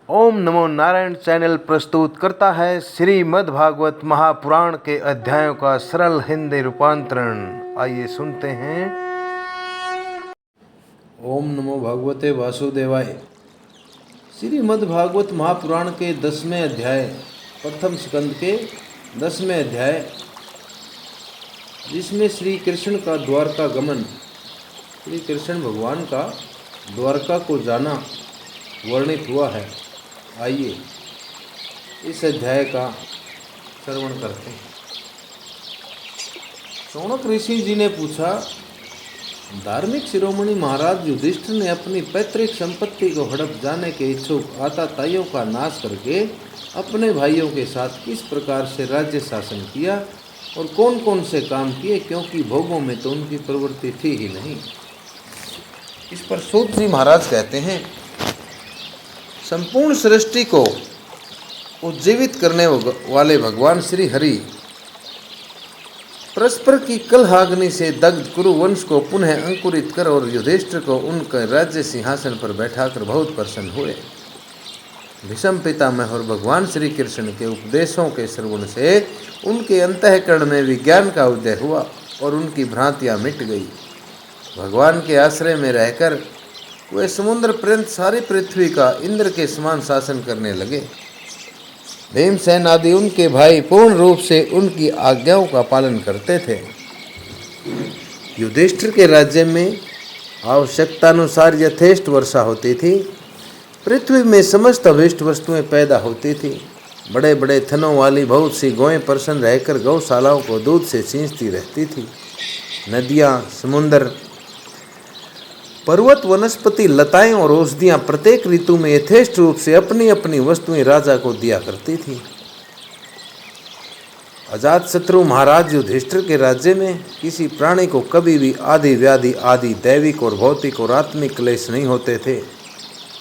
ओम नमो Narayan channel प्रस्तुत करता है श्रीमद् भागवत महापुराण के अध्यायों का सरल हिंदी रूपांतरण। आइए सुनते हैं। ओम नमो भगवते वासुदेवाय। श्रीमद् भागवत महापुराण के 10वें अध्याय, प्रथम स्कंद के 10वें अध्याय, जिसमें श्री कृष्ण का द्वारका गमन, श्री कृष्ण भगवान का द्वारका को जाना वर्णित हुआ है। आइए इस अध्याय का श्रवण करते हैं। शौनक ऋषि जी ने पूछा, धार्मिक शिरोमणि महाराज युधिष्ठिर ने अपनी पैतृक संपत्ति को हड़प जाने के इच्छुक आताताइयों का नाश करके अपने भाइयों के साथ किस प्रकार से राज्य शासन किया और कौन कौन से काम किए, क्योंकि भोगों में तो उनकी प्रवृत्ति थी ही नहीं। इस पर सूत जी महाराज कहते हैं, संपूर्ण सृष्टि को उज्जीवित करने वाले भगवान श्री हरि परस्पर की कलहाग्नि से दग्ध कुरु वंश को पुनः अंकुरित कर और युधिष्ठिर को उनके राज्य सिंहासन पर बैठाकर बहुत प्रसन्न हुए। भीष्म पितामह और भगवान श्री कृष्ण के उपदेशों के श्रवण से उनके अंतःकरण में विज्ञान का उदय हुआ और उनकी भ्रांतियां मिट गई। भगवान के आश्रय में रहकर वे समुद्र पर्यंत सारी पृथ्वी का इंद्र के समान शासन करने लगे। भीमसेन आदि उनके भाई पूर्ण रूप से उनकी आज्ञाओं का पालन करते थे। युधिष्ठिर के राज्य में आवश्यकतानुसार यथेष्ट वर्षा होती थी। पृथ्वी में समस्त अभीष्ट वस्तुएं पैदा होती थी। बड़े बड़े थनों वाली बहुत सी गौएं प्रसन्न रहकर गौशालाओं को दूध से सींचती रहती थी। नदियाँ, समुद्र, पर्वत, वनस्पति, लताएं और औषधियां प्रत्येक ऋतु में यथेष्ट रूप से अपनी अपनी वस्तुएं राजा को दिया करती थी। अजातशत्रु महाराज युधिष्ठिर के राज्य में किसी प्राणी को कभी भी आदि व्याधि आदि दैविक और भौतिक और आत्मिक क्लेश नहीं होते थे।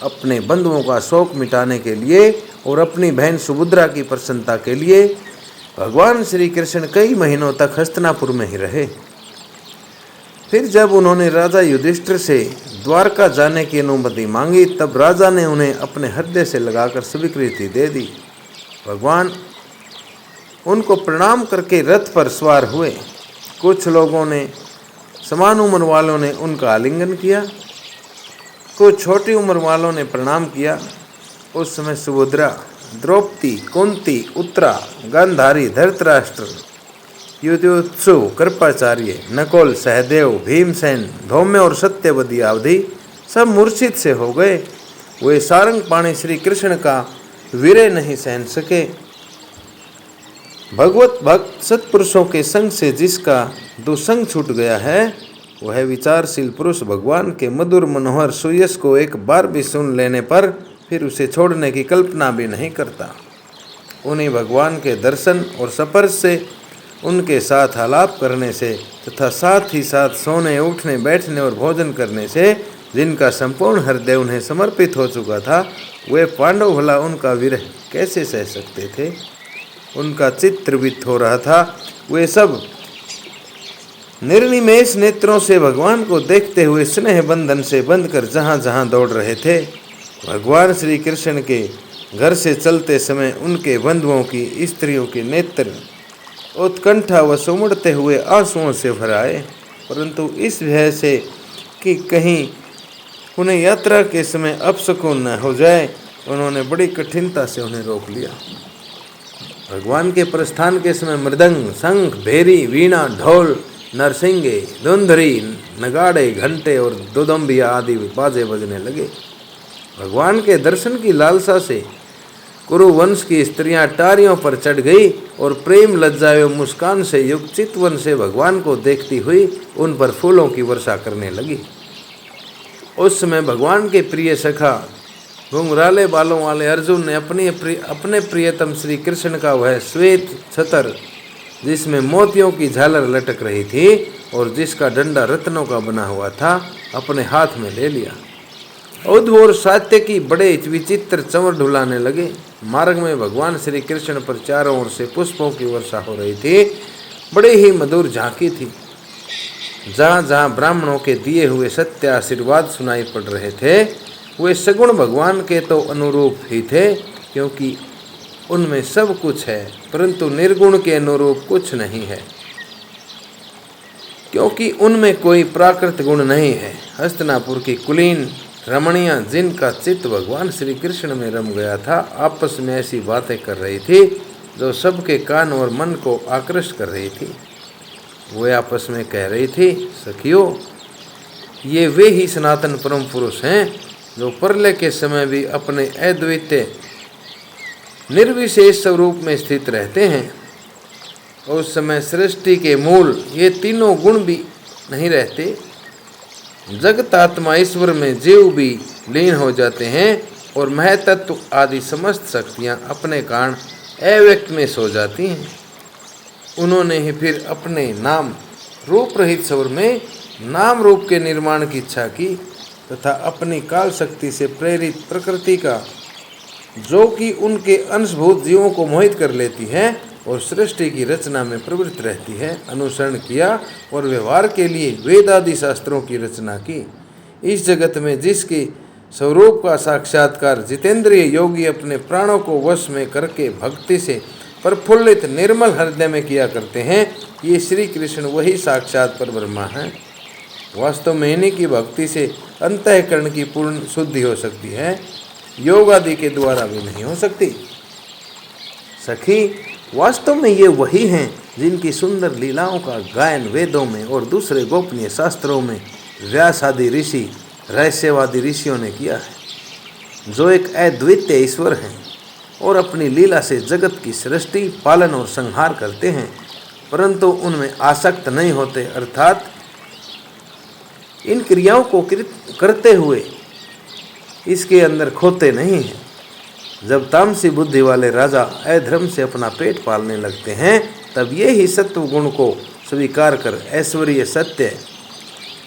अपने बंधुओं का शोक मिटाने के लिए और अपनी बहन सुभद्रा की प्रसन्नता के लिए भगवान श्री कृष्ण कई महीनों तक हस्तिनापुर में ही रहे। फिर जब उन्होंने राजा युधिष्ठिर से द्वारका जाने की अनुमति मांगी, तब राजा ने उन्हें अपने हृदय से लगाकर स्वीकृति दे दी। भगवान उनको प्रणाम करके रथ पर सवार हुए। कुछ लोगों ने, समान उम्र वालों ने उनका आलिंगन किया, कुछ छोटी उम्र वालों ने प्रणाम किया। उस समय सुभद्रा, द्रौपदी, कुंती, उत्तरा, गांधारी, धृतराष्ट्र, युधिष्ठिर, कृपाचार्य, नकुल, सहदेव, भीमसेन, धौम्य और सत्यवती आदि सब मूर्छित से हो गए। वे सारंग पाणी श्री कृष्ण का वीर्य नहीं सहन सके। भगवत भक्त सत्पुरुषों के संग से जिसका दुसंग छूट गया है, वह विचारशील पुरुष भगवान के मधुर मनोहर सुयश को एक बार भी सुन लेने पर फिर उसे छोड़ने की कल्पना भी नहीं करता। उन्हीं भगवान के दर्शन और स्पर्श से, उनके साथ आलाप करने से तथा साथ ही साथ सोने, उठने, बैठने और भोजन करने से जिनका संपूर्ण हृदय उन्हें समर्पित हो चुका था, वे पांडव भला उनका विरह कैसे सह सकते थे। उनका चित्त द्रवित हो रहा था। वे सब निर्निमेष नेत्रों से भगवान को देखते हुए स्नेह बंधन से बंधकर जहाँ जहाँ दौड़ रहे थे। भगवान श्री कृष्ण के घर से चलते समय उनके बंधुओं की, स्त्रियों के नेत्र उत्कंठा व सुमड़ते हुए आंसुओं से भर आए, परंतु इस भय से कि कहीं उन्हें यात्रा के समय अपशकुन न हो जाए, उन्होंने बड़ी कठिनता से उन्हें रोक लिया। भगवान के प्रस्थान के समय मृदंग, शंख, भेरी, वीणा, ढोल, नरसिंगे, धुंधरी, नगाड़े, घंटे और दुदम्बिया आदि बाजे बजने लगे। भगवान के दर्शन की लालसा से कुरु वंश की स्त्रियां टारियों पर चढ़ गई और प्रेम, लज्जा एवं मुस्कान से युक्त चितवन से भगवान को देखती हुई उन पर फूलों की वर्षा करने लगी। उस समय भगवान के प्रिय सखा घुंघराले बालों वाले अर्जुन ने अपने प्रियतम श्री कृष्ण का वह श्वेत छतर, जिसमें मोतियों की झालर लटक रही थी और जिसका डंडा रत्नों का बना हुआ था, अपने हाथ में ले लिया। उद्धव और सात्यकी बड़े विचित्र चंवर ढुलाने लगे। मार्ग में भगवान श्री कृष्ण पर चारों ओर से पुष्पों की वर्षा हो रही थी। बड़े ही मधुर झांकी थी। जहाँ जहाँ ब्राह्मणों के दिए हुए सत्य आशीर्वाद सुनाई पड़ रहे थे, वे सगुण भगवान के तो अनुरूप ही थे, क्योंकि उनमें सब कुछ है, परंतु निर्गुण के अनुरूप कुछ नहीं है, क्योंकि उनमें कोई प्राकृत गुण नहीं है। हस्तिनापुर की कुलीन रमणियां, जिनका चित्त भगवान श्री कृष्ण में रम गया था, आपस में ऐसी बातें कर रही थी जो सबके कान और मन को आकृष्ट कर रही थी। वे आपस में कह रही थी, सखियों, ये वे ही सनातन परम पुरुष हैं जो प्रलय के समय भी अपने अद्वितीय निर्विशेष स्वरूप में स्थित रहते हैं। उस समय सृष्टि के मूल ये तीनों गुण भी नहीं रहते। जगत आत्मा ईश्वर में जीव भी लीन हो जाते हैं और महतत्व आदि समस्त शक्तियाँ अपने कारण अव्यक्त में सो जाती हैं। उन्होंने ही फिर अपने नाम रूप रहित स्वर में नाम रूप के निर्माण की इच्छा की तथा अपनी काल शक्ति से प्रेरित प्रकृति का, जो कि उनके अंशभूत जीवों को मोहित कर लेती है और सृष्टि की रचना में प्रवृत्त रहती है, अनुसरण किया और व्यवहार के लिए वेद आदि शास्त्रों की रचना की। इस जगत में जिसके स्वरूप का साक्षात्कार जितेंद्रिय योगी अपने प्राणों को वश में करके भक्ति से प्रफुल्लित निर्मल हृदय में किया करते हैं, ये श्री कृष्ण वही साक्षात परब्रह्मा हैं। वास्तव में इन्हीं की भक्ति से अंतःकरण की पूर्ण शुद्धि हो सकती है, योग आदि के द्वारा भी नहीं हो सकती। सखी, वास्तव में ये वही हैं जिनकी सुंदर लीलाओं का गायन वेदों में और दूसरे गोपनीय शास्त्रों में व्यास आदि ऋषि, रहस्यवादी ऋषियों ने किया है, जो एक अद्वितीय ईश्वर हैं और अपनी लीला से जगत की सृष्टि, पालन और संहार करते हैं, परंतु उनमें आसक्त नहीं होते, अर्थात इन क्रियाओं को करते हुए इसके अंदर खोते नहीं हैं। जब तामसी बुद्धि वाले राजा अधर्म से अपना पेट पालने लगते हैं, तब ये ही सत्व गुण को स्वीकार कर ऐश्वर्य, सत्य,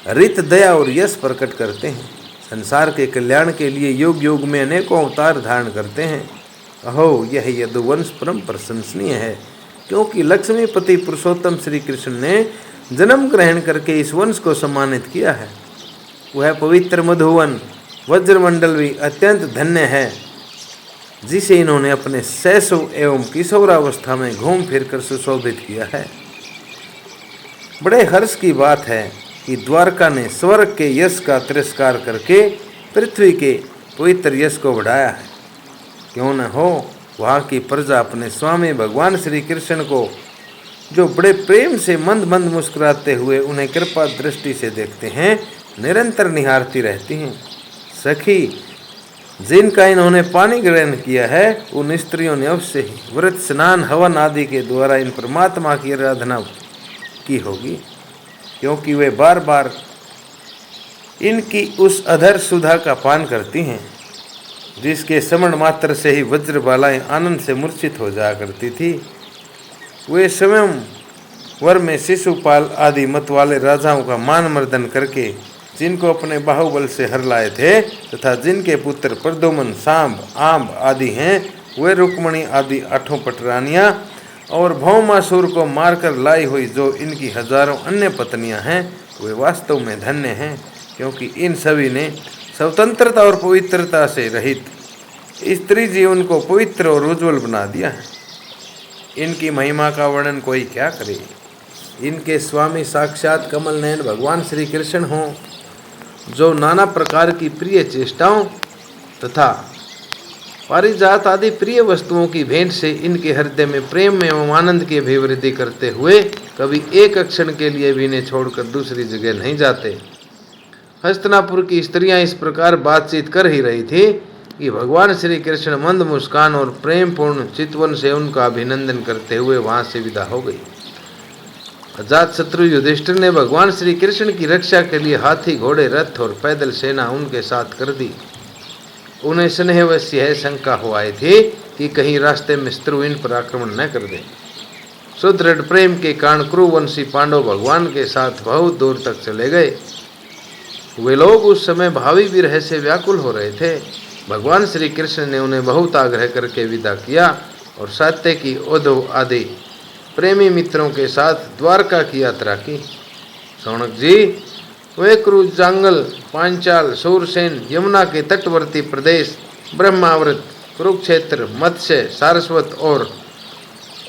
रित, दया और यश प्रकट करते हैं। संसार के कल्याण के लिए युग युग में अनेकों अवतार धारण करते हैं। अहो, यह यदुवंश परम प्रशंसनीय है, क्योंकि लक्ष्मीपति पुरुषोत्तम श्री कृष्ण ने जन्म ग्रहण करके इस वंश को सम्मानित किया है। वह पवित्र मधुवन वज्रमंडल भी अत्यंत धन्य है, जिसे इन्होंने अपने शैशव एवं किशोरावस्था में घूम फिर कर सुशोभित किया है। बड़े हर्ष की बात है कि द्वारका ने स्वर्ग के यश का तिरस्कार करके पृथ्वी के पवित्र यश को बढ़ाया है। क्यों न हो, वहाँ की प्रजा अपने स्वामी भगवान श्री कृष्ण को, जो बड़े प्रेम से मंद मंद मुस्कुराते हुए उन्हें कृपा दृष्टि से देखते हैं, निरंतर निहारती रहती हैं। सखी, जिनका इन्होंने पानी ग्रहण किया है, उन स्त्रियों ने अवश्य ही व्रत, स्नान, हवन आदि के द्वारा इन परमात्मा की आराधना की होगी, क्योंकि वे बार बार इनकी उस अधर सुधा का पान करती हैं, जिसके श्रवण मात्र से ही वज्रबालाएं आनंद से मूर्छित हो जाया करती थी। वे स्वयं वर में शिशुपाल आदि मत वाले राजाओं का मान मर्दन करके जिनको अपने बाहुबल से हर लाए थे, तथा जिनके पुत्र प्रद्युम्न, सांब, आम्ब आदि हैं, वे रुक्मणी आदि 8 पटरानियाँ और भौमासुर को मारकर लाई हुई जो इनकी हजारों अन्य पत्नियां हैं, वे वास्तव में धन्य हैं, क्योंकि इन सभी ने स्वतंत्रता और पवित्रता से रहित स्त्री जीवन को पवित्र और उज्ज्वल बना दिया है। इनकी महिमा का वर्णन कोई क्या करे। इनके स्वामी साक्षात कमल नयन भगवान श्री कृष्ण हों, जो नाना प्रकार की प्रिय चेष्टाओं तथा पारिजात आदि प्रिय वस्तुओं की भेंट से इनके हृदय में प्रेम एवं आनंद की अभिवृद्धि करते हुए कभी एक क्षण के लिए भी इन्हें छोड़कर दूसरी जगह नहीं जाते। हस्तिनापुर की स्त्रियां इस प्रकार बातचीत कर ही रही थी कि भगवान श्री कृष्ण मंद मुस्कान और प्रेम पूर्ण चितवन से उनका अभिनंदन करते हुए वहां से विदा हो गई। अजात शत्रु युधिष्ठिर ने भगवान श्री कृष्ण की रक्षा के लिए हाथी, घोड़े, रथ और पैदल सेना उनके साथ कर दी। उन्हें स्नेहवश यह शंका हो आई थी कि कहीं रास्ते में शत्रु इन पर आक्रमण न कर दे। सुदृढ़ प्रेम के कारण कुरुवंशी पांडव भगवान के साथ बहुत दूर तक चले गए। वे लोग उस समय भावी विरह से व्याकुल हो रहे थे। भगवान श्री कृष्ण ने उन्हें बहुत आग्रह करके विदा किया और सात्यकी, उद्धव आदि प्रेमी मित्रों के साथ द्वारका की यात्रा की। शौनक जी, वे क्रूज जांगल, पांचाल, सूरसेन, यमुना के तटवर्ती प्रदेश, ब्रह्मावृत, कुरुक्षेत्र, मत्स्य, सारस्वत और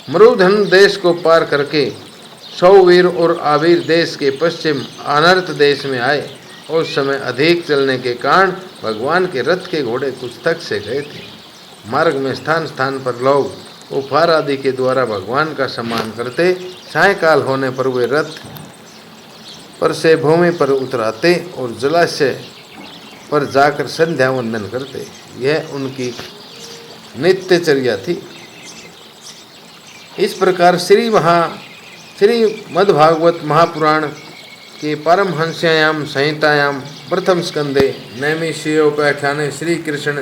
मरुधन देश को पार करके सौवीर और आवीर देश के पश्चिम अनर्त देश में आए। उस समय अधिक चलने के कारण भगवान के रथ के घोड़े कुछ थक से गए थे। मार्ग में स्थान स्थान पर लोग उपहार आदि के द्वारा भगवान का सम्मान करते। सायंकाल होने पर वे रथ पर से भूमि पर उतराते और जलाशय पर जाकर संध्या वंदन करते। यह उनकी नित्यचर्या थी। इस प्रकार श्रीमद्भागवत महापुराण के परमहंस्यायाम संहितायाम प्रथम स्कंदे नैमिषीयोपाख्याने श्री कृष्ण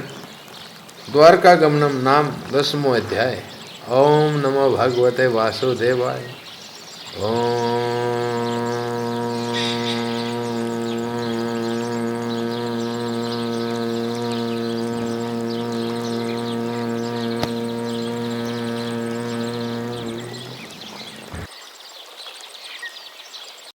द्वारकागमनम नाम 10वां अध्याय। ओम नमो भगवते वासुदेवाय। ओम।